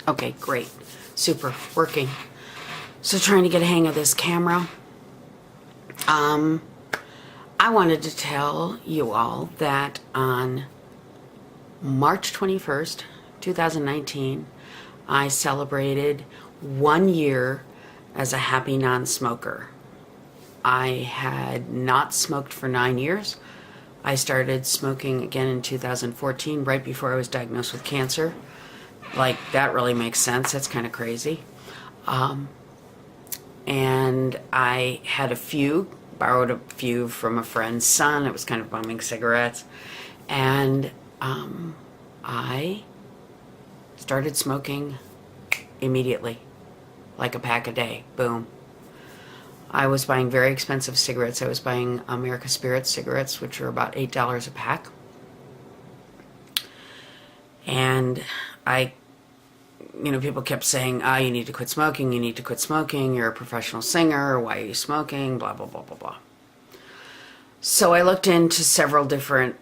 Okay, great. Super. Working. So trying to get a hang of this camera. I wanted to tell you all that on March 21st, 2019, I celebrated 1 year as a happy non-smoker. I had not smoked for 9 years. I started smoking again in 2014, right before I was diagnosed with cancer. Like, that really makes sense. That's kind of crazy. And I had borrowed a few from a friend's son. It was kind of bumming cigarettes. And I started smoking immediately, like a pack a day. Boom. I was buying very expensive cigarettes. I was buying America Spirit cigarettes, which are about $8 a pack. And people kept saying, you need to quit smoking, you need to quit smoking, you're a professional singer, why are you smoking, blah, blah, blah, blah, blah. So I looked into several different,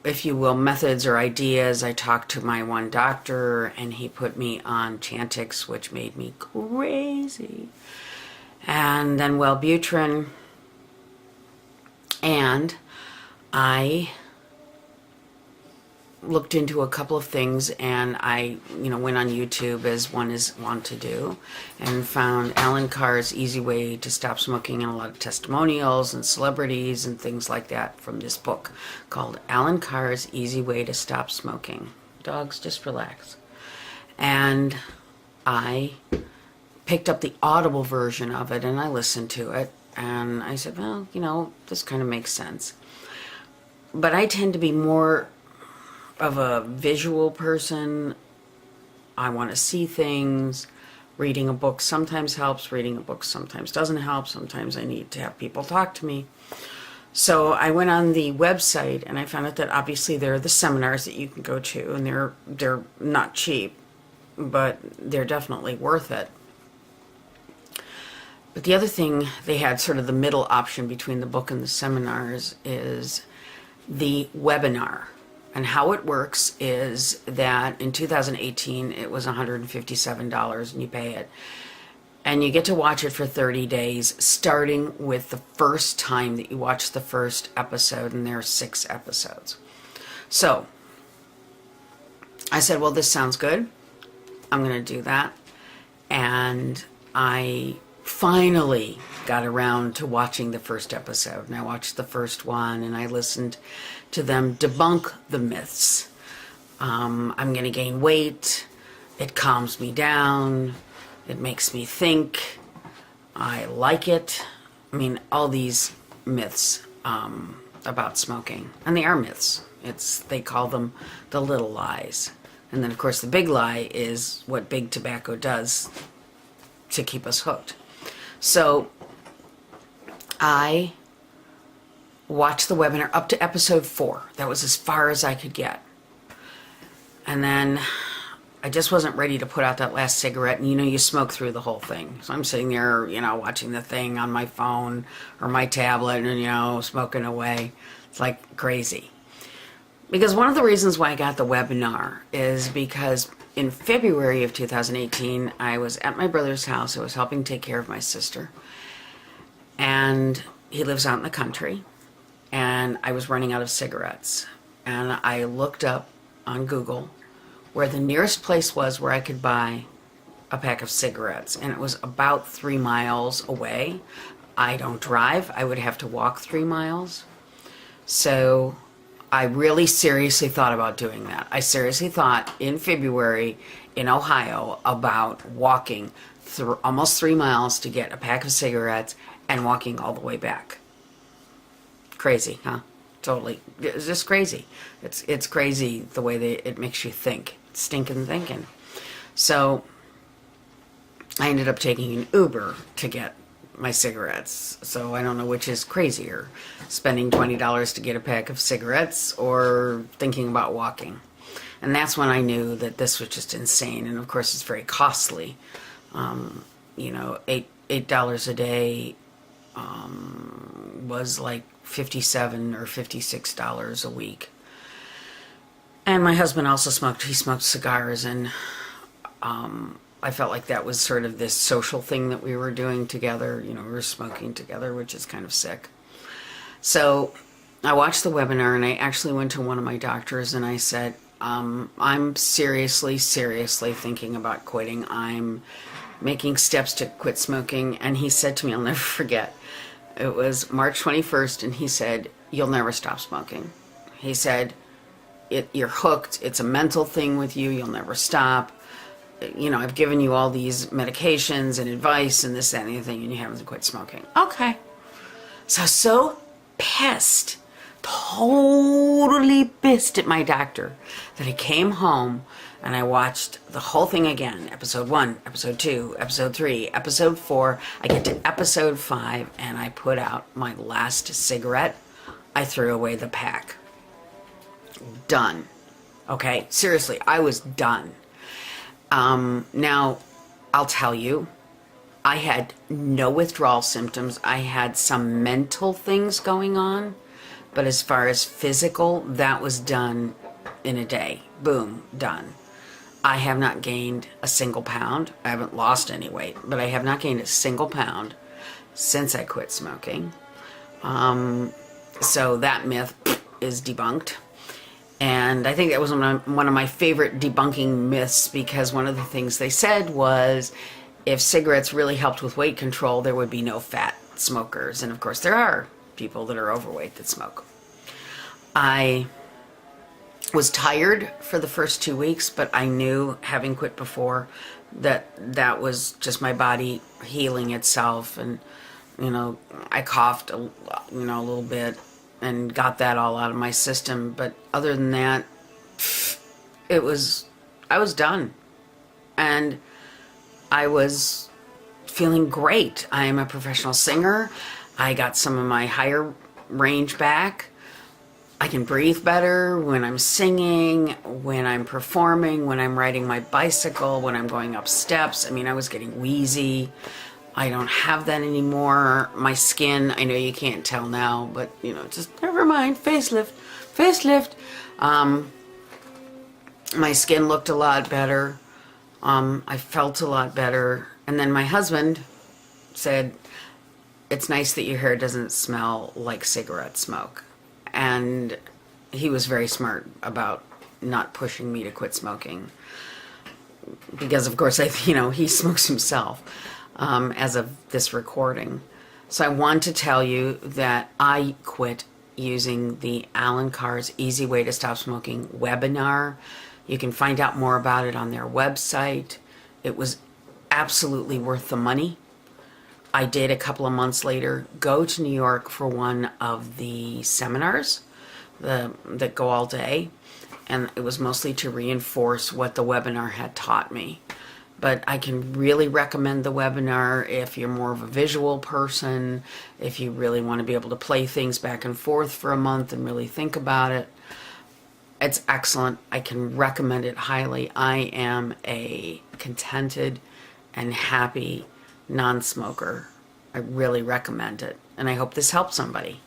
if you will, methods or ideas. I talked to my one doctor, and he put me on Chantix, which made me crazy. And then Wellbutrin, and I looked into a couple of things, and I went on YouTube, as one is wont to do, and found Allen Carr's Easyway to Stop Smoking, and a lot of testimonials and celebrities and things like that from this book called Allen Carr's Easyway to Stop Smoking. Dogs, just relax. And I picked up the Audible version of it, and I listened to it, and I said, well, this kind of makes sense. But I tend to be more of a visual person. I want to see things. Reading a book sometimes helps. Reading a book sometimes doesn't help. Sometimes I need to have people talk to me. So I went on the website, and I found out that obviously there are the seminars that you can go to, and they're not cheap, but they're definitely worth it. But the other thing, they had sort of the middle option between the book and the seminars, is the webinar. And how it works is that in 2018, it was $157, and you pay it. And you get to watch it for 30 days, starting with the first time that you watch the first episode, and there are 6 episodes. So I said, well, this sounds good. I'm going to do that. And I finally got around to watching the first episode, and I watched the first one, and I listened to them debunk the myths. I'm going to gain weight. It calms me down. It makes me think. I like it. I mean, all these myths about smoking, and they are myths. They call them the little lies. And then, of course, the big lie is what big tobacco does to keep us hooked. So I watched the webinar up to episode 4. That was as far as I could get. And then I just wasn't ready to put out that last cigarette. And you smoke through the whole thing. So I'm sitting there, watching the thing on my phone or my tablet, and, smoking away. It's like crazy. Because one of the reasons why I got the webinar is because in February of 2018, I was at my brother's house. I was helping take care of my sister. And he lives out in the country. And I was running out of cigarettes. And I looked up on Google where the nearest place was where I could buy a pack of cigarettes. And it was about 3 miles away. I don't drive. I would have to walk 3 miles. So I really seriously thought about doing that. I seriously thought in February in Ohio about walking through almost 3 miles to get a pack of cigarettes and walking all the way back. Crazy, huh? Totally. It's just crazy. It's crazy the way it makes you think. Stinking thinking. So I ended up taking an Uber to get my cigarettes. So I don't know which is crazier, spending $20 to get a pack of cigarettes or thinking about walking. And that's when I knew that this was just insane. And of course, it's very costly. $8 a day was like $57 or $56 a week. And my husband also smoked. He smoked cigars, and I felt like that was sort of this social thing that we were doing together. We were smoking together, which is kind of sick. So I watched the webinar, and I actually went to one of my doctors and I said, I'm seriously thinking about quitting. I'm making steps to quit smoking. And he said to me, I'll never forget, it was March 21st, and he said, you'll never stop smoking. He said, you're hooked. It's a mental thing with you. You'll never stop. I've given you all these medications and advice and this, that, and the other thing, and you haven't quit smoking. Okay. So pissed, totally pissed at my doctor that I came home and I watched the whole thing again. Episode 1, episode 2, episode 3, episode 4. I get to episode 5 and I put out my last cigarette. I threw away the pack. Done. Okay, seriously, I was done. Now, I'll tell you, I had no withdrawal symptoms. I had some mental things going on, but as far as physical, that was done in a day. Boom, done. I have not gained a single pound. I haven't lost any weight, but I have not gained a single pound since I quit smoking. So that myth is debunked. And I think that was one of my favorite debunking myths, because one of the things they said was if cigarettes really helped with weight control, there would be no fat smokers. And of course there are people that are overweight that smoke. I was tired for the first 2 weeks, but I knew, having quit before, that was just my body healing itself. And, I coughed, a little bit and got that all out of my system. But other than that, I was done. And I was feeling great. I am a professional singer. I got some of my higher range back. I can breathe better when I'm singing, when I'm performing, when I'm riding my bicycle, when I'm going up steps. I was getting wheezy. I don't have that anymore. My skin, I know you can't tell now, but just never mind. Facelift. My skin looked a lot better. I felt a lot better. And then my husband said, it's nice that your hair doesn't smell like cigarette smoke. And he was very smart about not pushing me to quit smoking, because of course he smokes himself as of this recording. So I want to tell you that I quit using the Allen Carr's Easy Way to Stop Smoking webinar. You can find out more about it on their website. It was absolutely worth the money. I did, a couple of months later, go to New York for one of the seminars that go all day, and it was mostly to reinforce what the webinar had taught me. But I can really recommend the webinar if you're more of a visual person, if you really want to be able to play things back and forth for a month and really think about it. It's excellent. I can recommend it highly. I am a contented and happy non-smoker. I really recommend it, and I hope this helps somebody.